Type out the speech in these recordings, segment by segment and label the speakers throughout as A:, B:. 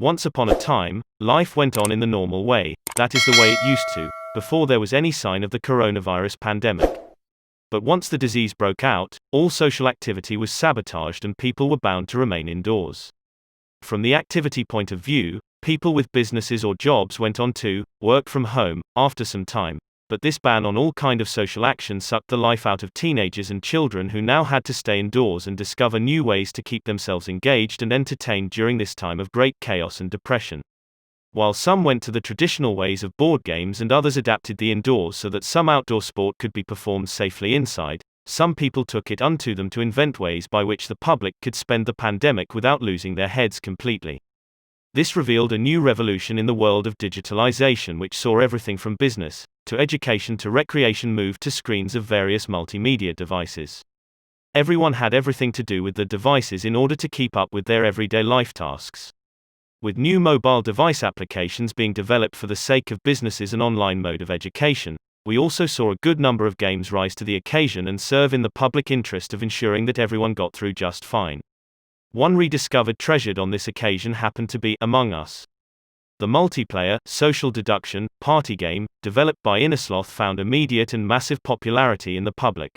A: Once upon a time, life went on in the normal way, that is the way it used to, before there was any sign of the coronavirus pandemic. But once the disease broke out, all social activity was sabotaged and people were bound to remain indoors. From the activity point of view, people with businesses or jobs went on to work from home after some time. But this ban on all kind of social action sucked the life out of teenagers and children who now had to stay indoors and discover new ways to keep themselves engaged and entertained during this time of great chaos and depression. While some went to the traditional ways of board games and others adapted the indoors so that some outdoor sport could be performed safely inside, some people took it unto them to invent ways by which the public could spend the pandemic without losing their heads completely. This revealed a new revolution in the world of digitalization which saw everything from business to education to recreation move to screens of various multimedia devices. Everyone had everything to do with the devices in order to keep up with their everyday life tasks. With new mobile device applications being developed for the sake of businesses and online mode of education, we also saw a good number of games rise to the occasion and serve in the public interest of ensuring that everyone got through just fine. One rediscovered treasured on this occasion happened to be Among Us. The multiplayer, social deduction, party game, developed by Innersloth found immediate and massive popularity in the public.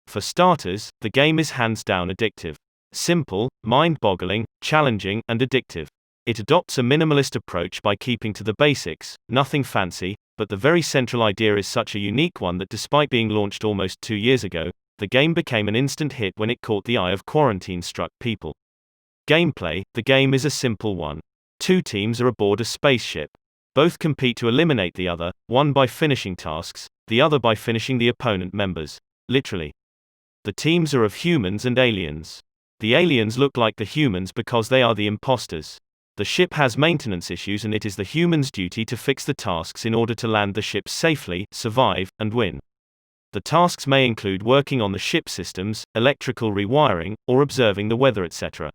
A: For starters, the game is hands down addictive. Simple, mind-boggling, challenging, and addictive. It adopts a minimalist approach by keeping to the basics, nothing fancy, but the very central idea is such a unique one that despite being launched almost 2 years ago, the game became an instant hit when it caught the eye of quarantine-struck people. Gameplay: the game is a simple one. 2 teams are aboard a spaceship. Both compete to eliminate the other, one by finishing tasks, the other by finishing the opponent members. Literally. The teams are of humans and aliens. The aliens look like the humans because they are the imposters. The ship has maintenance issues and it is the humans' duty to fix the tasks in order to land the ship safely, survive, and win. The tasks may include working on the ship systems, electrical rewiring, or observing the weather, etc.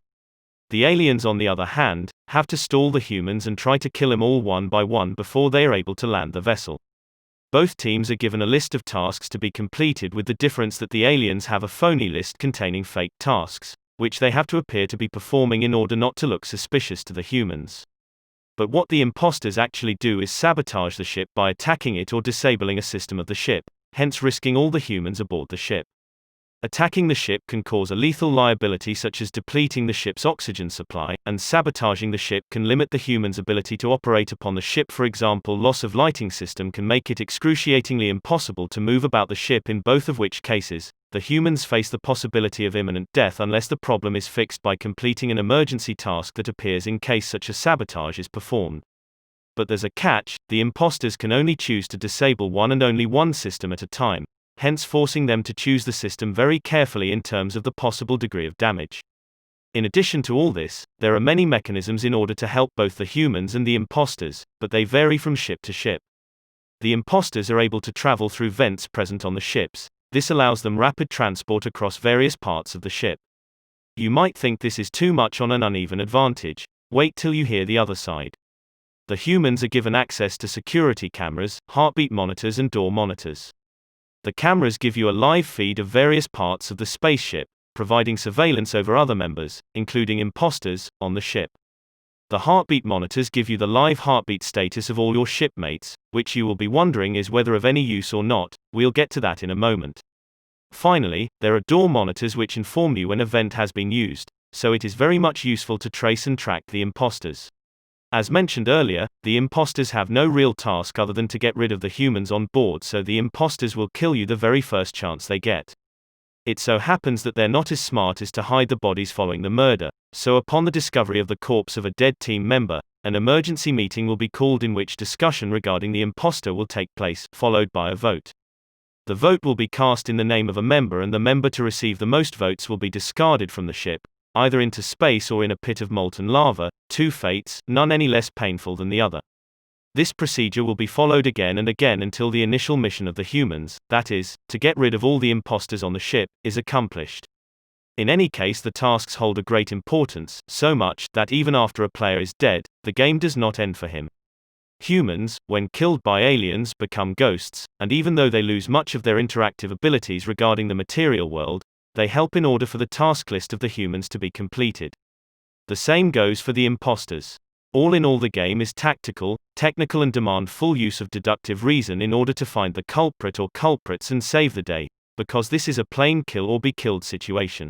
A: The aliens, on the other hand, have to stall the humans and try to kill them all one by one before they are able to land the vessel. Both teams are given a list of tasks to be completed, with the difference that the aliens have a phony list containing fake tasks, which they have to appear to be performing in order not to look suspicious to the humans. But what the imposters actually do is sabotage the ship by attacking it or disabling a system of the ship, hence risking all the humans aboard the ship. Attacking the ship can cause a lethal liability such as depleting the ship's oxygen supply, and sabotaging the ship can limit the humans' ability to operate upon the ship. For example, loss of lighting system can make it excruciatingly impossible to move about the ship, in both of which cases, the humans face the possibility of imminent death unless the problem is fixed by completing an emergency task that appears in case such a sabotage is performed. But there's a catch: the imposters can only choose to disable one and only one system at a time, hence forcing them to choose the system very carefully in terms of the possible degree of damage. In addition to all this, there are many mechanisms in order to help both the humans and the imposters, but they vary from ship to ship. The imposters are able to travel through vents present on the ships. This allows them rapid transport across various parts of the ship. You might think this is too much on an uneven advantage. Wait till you hear the other side. The humans are given access to security cameras, heartbeat monitors, and door monitors. The cameras give you a live feed of various parts of the spaceship, providing surveillance over other members, including imposters, on the ship. The heartbeat monitors give you the live heartbeat status of all your shipmates, which you will be wondering is whether of any use or not. We'll get to that in a moment. Finally, there are door monitors which inform you when a vent has been used, so it is very much useful to trace and track the imposters. As mentioned earlier, the imposters have no real task other than to get rid of the humans on board, so the imposters will kill you the very first chance they get. It so happens that they're not as smart as to hide the bodies following the murder, so upon the discovery of the corpse of a dead team member, an emergency meeting will be called in which discussion regarding the imposter will take place, followed by a vote. The vote will be cast in the name of a member, and the member to receive the most votes will be discarded from the ship, either into space or in a pit of molten lava, 2 fates, none any less painful than the other. This procedure will be followed again and again until the initial mission of the humans, that is, to get rid of all the imposters on the ship, is accomplished. In any case, the tasks hold a great importance, so much that even after a player is dead, the game does not end for him. Humans, when killed by aliens, become ghosts, and even though they lose much of their interactive abilities regarding the material world, they help in order for the task list of the humans to be completed. The same goes for the imposters. All in all, the game is tactical, technical, and demand full use of deductive reason in order to find the culprit or culprits and save the day, because this is a plain kill or be killed situation.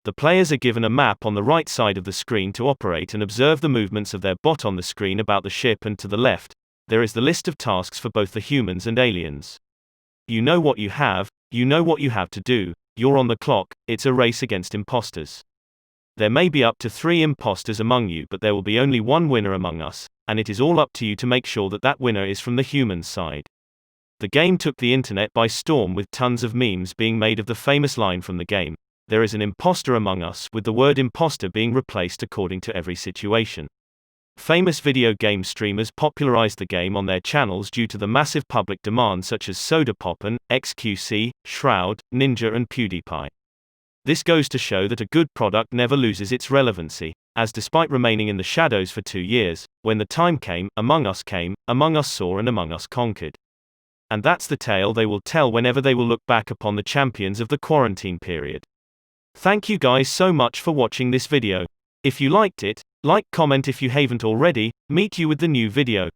A: The players are given a map on the right side of the screen to operate and observe the movements of their bot on the screen about the ship, and to the left, there is the list of tasks for both the humans and aliens. You know what you have to do, you're on the clock, it's a race against imposters. There may be up to 3 imposters among you, but there will be only one winner among us, and it is all up to you to make sure that that winner is from the human side. The game took the internet by storm, with tons of memes being made of the famous line from the game, "There is an imposter among us," with the word imposter being replaced according to every situation. Famous video game streamers popularized the game on their channels due to the massive public demand, such as Sodapoppin, XQC, Shroud, Ninja, and PewDiePie. This goes to show that a good product never loses its relevancy, as despite remaining in the shadows for 2 years, when the time came, Among Us saw, and Among Us conquered. And that's the tale they will tell whenever they will look back upon the champions of the quarantine period. Thank you guys so much for watching this video. If you liked it, like, comment if you haven't already. Meet you with the new video.